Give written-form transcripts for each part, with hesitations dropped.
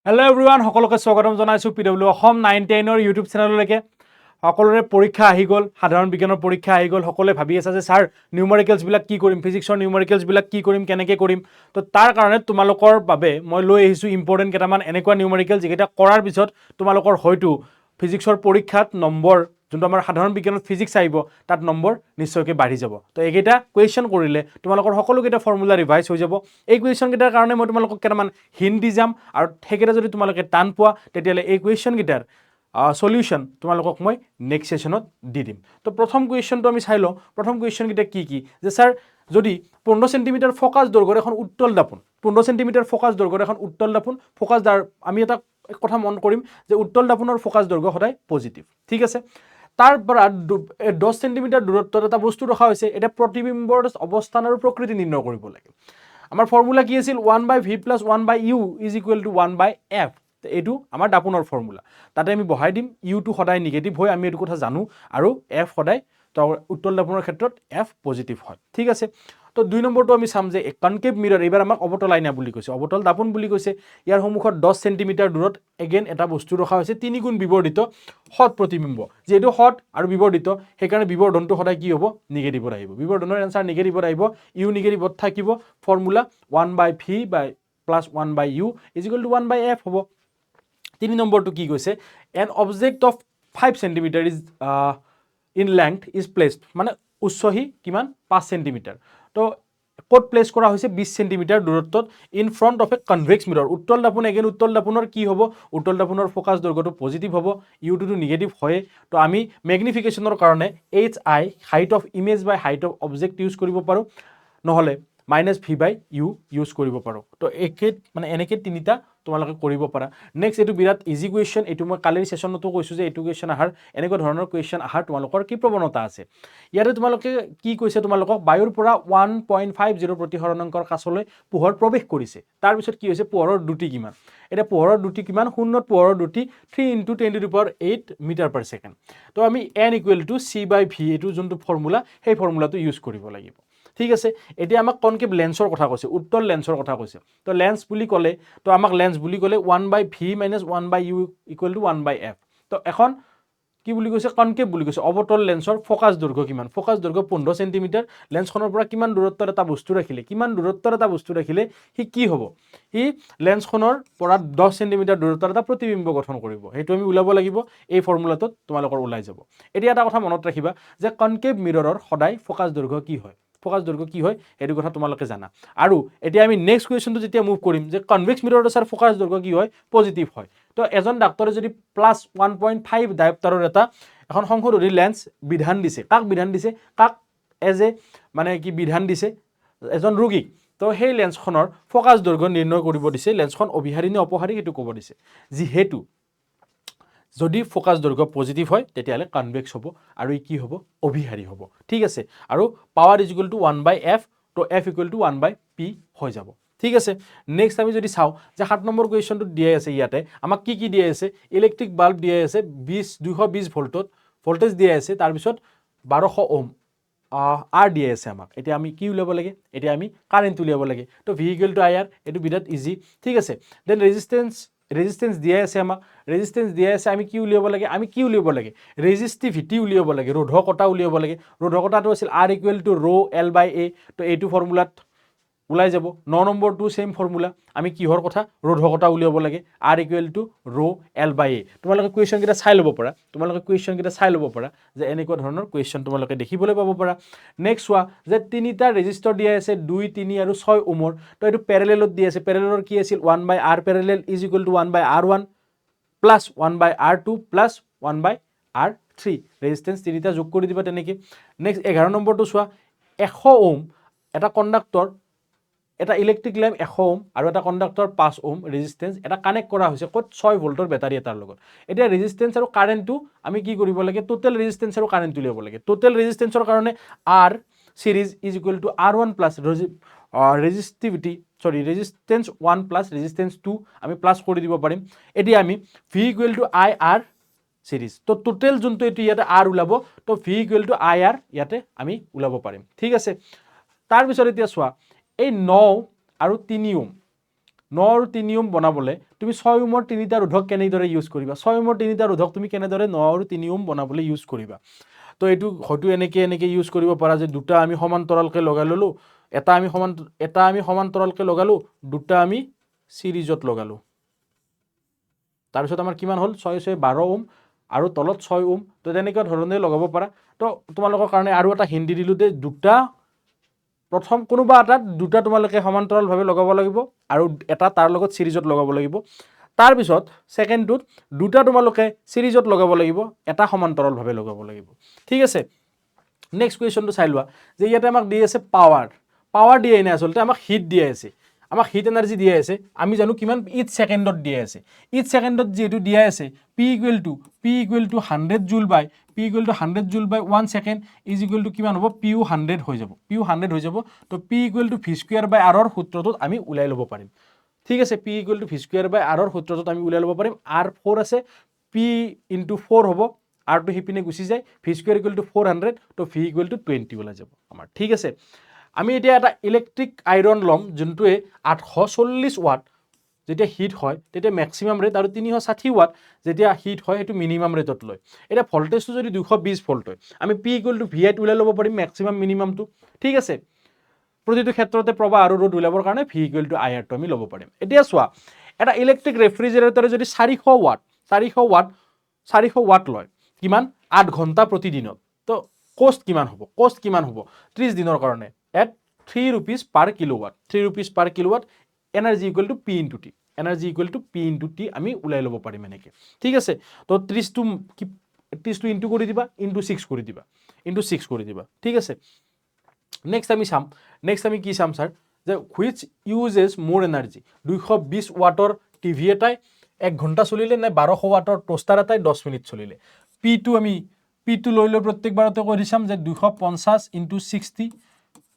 Hello' everyone, সকলোকে স্বাগতম জনাইছোঁ PW অসম 9-10 ইউটিউব চেনেললৈকে। সকলোৰে পৰীক্ষা আহি গ'ল, সাধাৰণ বিজ্ঞানৰ পৰীক্ষা আহি গ'ল। সকলোৱে ভাবি আছে যে ছাৰ নিউমাৰিকেলছবিলাক কি কৰিম, ফিজিক্সৰ নিউমাৰিকেলছবিলাক কি কৰিম, কেনেকৈ কৰিম। তো তাৰ কাৰণে তোমালোকৰ বাবে মই লৈ আহিছোঁ ইম্পৰ্টেণ্ট কেইটামান এনেকুৱা নিউমাৰিকেল যিকেইটা কৰাৰ পিছত তোমালোকৰ হয়তো ফিজিক্সৰ পৰীক্ষাত নম্বৰ, যোনটো আমাৰ সাধাৰণ বিজ্ঞানত ফিজিক্স আহিব, তাত নম্বৰ নিশ্চয়কৈ বাঢ়ি যাব। তো এইকেইটা কুৱেশ্যন কৰিলে তোমালোকৰ সকলোকেইটা ফৰ্মুলা ৰিভাইজ হৈ যাব। এই কুৱেশ্যনকেইটাৰ কাৰণে মই তোমালোকক কেইটামান হিণ্ট দি যাম, আৰু সেইকেইটা যদি তোমালোকে টান পোৱা তেতিয়াহ'লে এই কুৱেশ্যনকেইটাৰ সলিউশ্যন তোমালোকক মই নেক্সট ছেশ্যনত দি দিম। তো প্ৰথম কুৱেশ্যনটো আমি চাই লওঁ। প্ৰথম কুৱেশ্যনকেইটা কি কি, যে ছাৰ যদি 15 চেণ্টিমিটাৰ ফ'কাছ দৈৰ্ঘ্যৰ এখন উত্তল দাপোন, 15 চেণ্টিমিটাৰ ফ'কাছ দৈৰ্ঘ্যৰ এখন উত্তল দাপোন, আমি এটা কথা মন কৰিম যে উত্তল দাপোনৰ ফ'কাছ দৈৰ্ঘ্য সদায় পজিটিভ, ঠিক আছে। তাৰ পৰা 10 চেণ্টিমিটাৰ দূৰত্বত এটা বস্তু ৰখা হৈছে। এতিয়া প্ৰতিবিম্বৰ অৱস্থান আৰু প্ৰকৃতি নিৰ্ণয় কৰিব লাগে। আমাৰ ফৰ্মুলা কি আছিল, 1/v + 1/u = 1/f। এইটো আমাৰ দাপোনৰ ফৰ্মুলা। তাতে আমি বহাই দিম, ইউটো সদায় নিগেটিভ হয়, আমি এইটো কথা জানো, আৰু এফ সদায় উত্তল দাপোনৰ ক্ষেত্ৰত এফ পজিটিভ হয়, ঠিক আছে। তো 2 নম্বৰটো আমি চাম যে কনকেভ মিৰৰ, এইবাৰ আমাক অৱতল আইনা বুলি কৈছে, অৱতল দাপোন বুলি কৈছে। ইয়াৰ সন্মুখত 10 চেণ্টিমিটাৰ দূৰত এগেইন এটা বস্তু ৰখা হৈছে, 3 গুণ বিবৰ্ধিত সৎ প্ৰতিবিম্ব। যিহেতু সৎ আৰু বিবৰ্ধিত, সেইকাৰণে বিবৰ্ধনটো সদায় কি হ'ব, নিগেটিভত আহিব। বিবৰ্ধনৰ এনচাৰ নিগেটিভত আহিব, ইউ নিগেটিভত থাকিব। ফৰ্মুলা 1/v + 1/u = 1/f হ'ব। 3 নম্বৰটো কি কৈছে, an object of 5 centimetre in length is placed, মানে উচ্চহি কিমান, 5 চেণ্টিমিটাৰ। তো ক'ত প্লেচ কৰা হৈছে, 20 চেণ্টিমিটাৰ দূৰত্বত, in front of A convex মিৰৰ। উত্তল দাপোন, এগেইন উত্তল দাপোনৰ কি হ'ব, উত্তল দাপোনৰ ফ'কাছ দৈৰ্ঘ্যটো পজিটিভ হ'ব, ইউটোতো নিগেটিভ হয়। তো আমি মেগনিফিকেশ্যনৰ কাৰণে HI, height of image by height of object use কৰিব পাৰোঁ, নহ'লে -v/u ইউজ কৰিব পাৰোঁ। তো এনেকৈ তিনিটা তোমালোকে কৰিব পাৰা। নেক্সট, এইটো বিৰাট ইজি কুৱেশ্যন, এইটো মই কালিৰ ছেশ্যনতো কৈছোঁ যে এইটো কুৱেশ্যন আহাৰ, এনেকুৱা ধৰণৰ কুৱেশ্যন আহাৰ তোমালোকৰ কি প্ৰৱণতা আছে। ইয়াতে তোমালোকে কি কৈছে, তোমালোকক বায়ুৰ পৰা 1.50 প্ৰতিসৰণাংকৰ কাছলৈ পোহৰ প্ৰৱেশ কৰিছে। তাৰপিছত কি হৈছে, পোহৰৰ দ্ৰুতি কিমান। এতিয়া পোহৰৰ দ্ৰুতি কিমান, শূন্যত পোহৰৰ দ্ৰুতি 3 × 10⁸ মিটাৰ/ছেকেণ্ড। তো আমি n = c/v, এইটো যোনটো ফৰ্মুলা, সেই ফৰ্মুলাটো ইউজ কৰিব লাগিব, ঠিক আছে। এতিয়া আমাক কনকেভ লেন্সৰ কথা কৈছে, উত্তল লেন্সৰ কথা কৈছে। তো লেন্স বুলি ক'লে, 1/v - 1/u = 1/f। তো এখন কি বুলি কৈছে, কনকেভ বুলি কৈছে, অৱতল লেন্সৰ ফ'কাছ দৈৰ্ঘ্য কিমান, ফ'কাছ দৈৰ্ঘ্য 15 চেণ্টিমিটাৰ। লেন্সখনৰ পৰা কিমান দূৰত্বত এটা বস্তু ৰাখিলে সি কি হ'ব, সি লেন্সখনৰ পৰা 10 চেণ্টিমিটাৰ দূৰত্বত এটা প্ৰতিবিম্ব গঠন কৰিব। সেইটো আমি ওলাব লাগিব, এই ফৰ্মুলাটোত তোমালোকৰ ওলাই যাব। এতিয়া এটা কথা মনত ৰাখিবা যে কনকেভ মিৰৰৰ সদায় ফ'কাছ দৈৰ্ঘ্য কি হয়, সেইটো কথা তোমালোকে জানা। আৰু এতিয়া আমি নেক্সট কুৱেশ্যনটো যেতিয়া মুভ কৰিম, যে কনভেক্স মিৰৰৰ ছাৰ ফ'কাছ দৈৰ্ঘ্য কি হয়, পজিটিভ হয়। তো এজন ডাক্তৰে যদি +1.5 ডায়োপ্টাৰৰ এখন সংশোধনী লেন্স বিধান দিছে, কাক এজ এ বিধান দিছে, এজন ৰোগীক। তো সেই লেন্সখনৰ ফ'কাছ দৈৰ্ঘ্য নিৰ্ণয় কৰিব দিছে, লেন্সখন অবিহাৰী নে অপহাৰী সেইটো ক'ব দিছে। যিহেতু যদি ফ'কাছ দৈৰ্ঘ্য পজিটিভ হয় তেতিয়াহ'লে কনভেক্স হ'ব, আৰু ই কি হ'ব, অভিহাৰী হ'ব, ঠিক আছে। আৰু পাৱাৰ = 1/f, তো f = 1/p হৈ যাব, ঠিক আছে। নেক্সট আমি যদি চাওঁ যে 7 নম্বৰ কুৱেশ্যনটোত দিয়া আছে, ইয়াতে আমাক কি দিয়া আছে, ইলেক্ট্ৰিক বাল্ব দিয়া আছে 220 ভল্টত, ভল্টেজ দিয়া আছে, তাৰপিছত 1200 ওহম R দিয়া আছে আমাক। এতিয়া আমি কি উলিয়াব লাগে, এতিয়া আমি কাৰেণ্ট উলিয়াব লাগে। তো v = IR, এইটো বিৰাট ইজি, ঠিক আছে। দেন ৰেজিষ্টেন্স দিয়া আছে আমাক, আমি কি উলিয়াব লাগে, ৰেজিষ্টিভিটি উলিয়াব লাগে, ৰোধকতা উলিয়াব লাগে। ৰোধকতাটো আছিল R = ρL/A, তো এইটো ফৰ্মুলাত ওলাই যাব। 9 নম্বৰটো ছেইম ফৰ্মুলা, আমি কিহৰ কথা, ৰোধকতা উলিয়াব লাগে, R = ρL/A। তোমালোকে কুৱেশ্যনকেইটা চাই ল'ব পাৰা, যে এনেকুৱা ধৰণৰ কুৱেশ্যন তোমালোকে দেখিবলৈ পাব পাৰা। নেক্সট চোৱা, যে 3টা ৰেজিষ্টৰ দিয়া আছে, 2, 3 আৰু 6 ওহমৰ। তো এইটো পেৰেলেলত দিয়া আছে, পেৰেলেলৰ কি আছিল, 1/R parallel = 1/R1 + 1/R2 + 1/R3। Resistance 3টা যোগ কৰি দিবা তেনেকৈ। নেক্সট 11 নম্বৰটো চোৱা, 100 ওহম এটা কণ্ডাক্টৰ, এটা ইলেক্ট্ৰিক লেম্প 100 ওহম আৰু এটা কণ্ডাক্টৰ 5 ওহম ৰেজিষ্টেন্স, এটা কানেক্ট কৰা হৈছে ক'ত, 6 ভল্টৰ বেটাৰী এটাৰ লগত। এতিয়া ৰেজিষ্টেন্স আৰু কাৰেণ্টটো আমি কি কৰিব লাগে, টোটেল ৰেজিষ্টেন্স আৰু কাৰেণ্ট উলিয়াব লাগে। টোটেল ৰেজিষ্টেন্সৰ কাৰণে R সিৰিজ = R1 + ৰেজিষ্টেন্স 1 + ৰেজিষ্টেন্স 2 আমি প্লাছ কৰি দিব পাৰিম। এতিয়া আমি V = IR সিৰিজ, তো টোটেল যোনটো এইটো ইয়াতে R ওলাব, তো V = IR ইয়াতে আমি ওলাব পাৰিম, ঠিক আছে। তাৰপিছত এতিয়া চোৱা, এই 9 আৰু 3 ওহম, 9 আৰু 3 ওম বনাবলৈ তুমি 6 ওমৰ 3টা ৰোধক কেনেদৰে ইউজ কৰিবা 6 ওমৰ 3টা ৰোধক তুমি কেনেদৰে 9 আৰু 3 ওম বনাবলৈ ইউজ কৰিবা তো এইটো হয়তো এনেকে ইউজ কৰিব পাৰা যে দুটা আমি সমান্তৰালকৈ লগাই ললো এটা আমি সমান্তৰালকৈ লগালো দুটা আমি সিৰিজত লগালো তাৰপিছত আমাৰ কিমান হ'ল 6 6 12 ওম আৰু তলত 6 ওম তো তেনেকুৱা ধৰণে লগাব পাৰা তো তোমালোকৰ কাৰণে আৰু এটা হিন্দি দিলো যে দুটা প্ৰথম কোনোবা এটা দুটা তোমালোকে সমান্তৰালভাৱে লগাব লাগিব আৰু এটা তাৰ লগত সিৰিজত লগাব লাগিব তাৰপিছত সেকেন্ডটোত দুটা তোমালোকে সিৰিজত লগাব লাগিব এটা সমান্তৰালভাৱে লগাব লাগিব ঠিক আছে নেক্সট কুৱেশ্যনটো চাই লোৱা যে ইয়াতে আমাক দি আছে পাৱাৰ দিয়ে নাই আসলতে আমাক হিট দিয়ে আছে আমাক হিট এনাৰ্জি দিয়া আছে আমি জানো কিমান ইচ সেকেন্ডত দিয়া আছে ইচ সেকেন্ডত যেটো দিয়া আছে p = 100 জুল বাই 100 জুল বাই 1 সেকেন্ড ইজ ইকুৱেল টু কিমান হ'ব p 100 হৈ যাব হৈ যাব তো p = v² বাই r ৰ সূত্ৰটোত আমি উলাই ল'ব পাৰিম ঠিক আছে p = v² বাই r ৰ সূত্ৰটোত আমি উলাই ল'ব পাৰিম r4 আছে p * 4 হ'ব r টো হিপিনে গুচি যায় v² = 400 তো v = 20 ওলাই যাব আমাৰ ঠিক আছে আমি এতিয়া এটা ইলেক্ট্ৰিক আইৰন লম যোনটোৱে 840 ওয়াট যেতিয়া হিট হয় তেতিয়া ম্যাক্সিমাম ৰেট আৰু 360 ওয়াট যেতিয়া হিট হয় সেইটো মিনিমাম ৰেটত লয় এটা ভোল্টেজটো যদি 220 ভোল্ট হয় আমি p = vi উলাই ল'ব পাৰিম ম্যাক্সিমাম মিনিমামটো ঠিক আছে প্ৰতিটো ক্ষেত্ৰতে প্ৰবাহ আৰু ৰোধ উলাবৰ কাৰণে v = ir টো আমি ল'ব পাৰিম এতিয়া চোৱা এটা ইলেক্ট্ৰিক ৰেফ্ৰিজাৰেটৰে যদি 400 ওয়াট লয় কিমান 8 ঘণ্টা প্ৰতিদিনত তো কষ্ট কিমান হ'ব 30 দিনৰ কাৰণে at 3 rupees per kilowatt energy equal to p into t আমি উলাই ল'ব পাৰিম এনেকে ঠিক আছে তো 30 টো ইনটু কৰি দিবা ইনটু 6 কৰি দিবা ঠিক আছে নেক্সট আমি কি চাম স্যাৰ যে which uses more energy 220 ওয়াটৰ TV এটাই 1 ঘণ্টা চলিলে নে 1200 ওয়াটৰ টোস্টাৰ এটাই 10 মিনিট চলিলে p টো লৈ প্ৰত্যেকবাৰতে কৰি চাম যে 250 * 60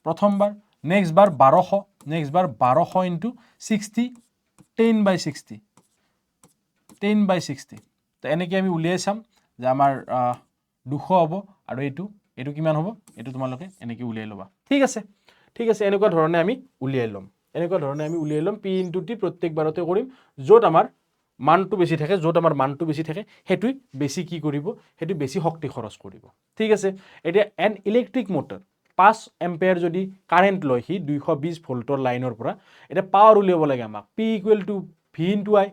প্ৰথমবাৰ নেক্সট বাৰ 1200 * 60 10/60 তো এনেকৈ আমি উলিয়াই চাম যে আমাৰ 200 হ'ব আৰু এইটো কিমান হ'ব এইটো তোমালোকে এনেকৈ উলিয়াই ল'বা ঠিক আছে এনেকুৱা ধৰণে আমি উলিয়াই ল'ম p * t প্ৰত্যেকবাৰতে কৰিম য'ত আমাৰ মানটো বেছি থাকে সেইটোই বেছি কি কৰিব সেইটো বেছি শক্তি খৰচ কৰিব ঠিক আছে এতিয়া এন ইলেক্ট্ৰিক মোটৰ 5 এম্পিয়াৰ যদি কাৰেন্ট লয় হি 220 ভোল্টৰ লাইনৰ পৰা এটা পাৱাৰ উলিয়াব লাগে আমাক p = v * i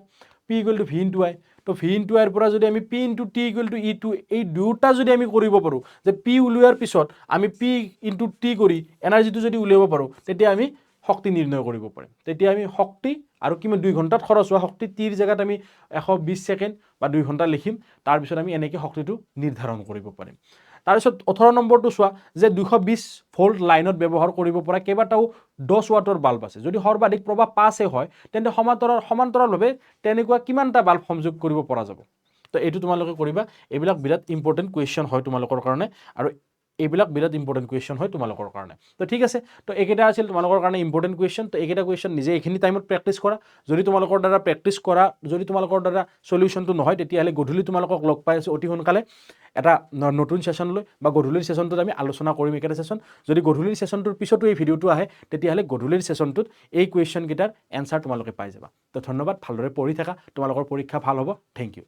তো v * i ৰ পৰা যদি আমি p * t = e2 এই দুটা যদি আমি কৰিব পাৰো যে p উলিয়াৰ পিছত আমি p * t কৰি এনাৰ্জিটো যদি উলিয়াব পাৰো তেতিয়া আমি শক্তি নিৰ্ণয় কৰিব পাৰিম তেতিয়া আমি শক্তি আৰু কিমান 2 ঘণ্টাত খৰচ হোৱা শক্তি t ৰ জায়গাত আমি 120 সেকেন্ড বা 2 ঘণ্টা লিখিম তাৰ পিছত আমি এনেকৈ শক্তিটো নিৰ্ধাৰণ কৰিব পাৰিম তাৰপিছত 18 নম্বৰটো চোৱা যে 220 ভোল্ট লাইনত ব্যৱহাৰ কৰিব পৰা কেইবাটাও 10 ওয়াটৰ বাল্ব আছে যদি সৰ্বাধিক প্ৰবাহ 5 হয় তেন্তে সমান্তৰালভাৱে তেনেকুৱা কিমানটা বাল্ব সংযোগ কৰিব পৰা যাব তো এইটো তোমালোকে কৰিবা এইবিলাক বিৰাট ইম্পৰ্টেন্ট কোৱেশ্চন হয় তোমালোকৰ কাৰণে আৰু এইবিলাক বিৰাট ইম্পৰ্টেন্ট কোৱেশ্চন হয় তোমালোকৰ কাৰণে তো ঠিক আছে তো এইকেইটা আছিল তোমালোকৰ কাৰণে ইম্পৰ্টেন্ট কোৱেশ্চন তো এইকেইটা কোৱেশ্চন নিজে এইখিনি টাইমত প্ৰেক্টিছ কৰা যদি তোমালোকৰ দ্বাৰা প্ৰেক্টিছ কৰা যদি তোমালোকৰ দ্বাৰা সলিউশনটো নহয় তেতিয়াহলে গধূলি তোমালোকক লগ পাই আছো অতি সোনকালে এটা নতুন সেশন লৈ বা গধূলিৰ সেশনটোত আমি আলোচনা কৰিম একেটা সেশন যদি গধূলিৰ সেশনটোৰ পিছতো এই ভিডিওটো আহে তেতিয়াহলে গধূলিৰ সেশনটোত এই কোৱেশ্চন কেইটাৰ এনসাৰ তোমালোকে পাই যাবা তো ধন্যবাদ ভালদৰে পঢ়ি থাকা তোমালোকৰ পৰীক্ষা ভাল হ'ব থ্যাংক ইউ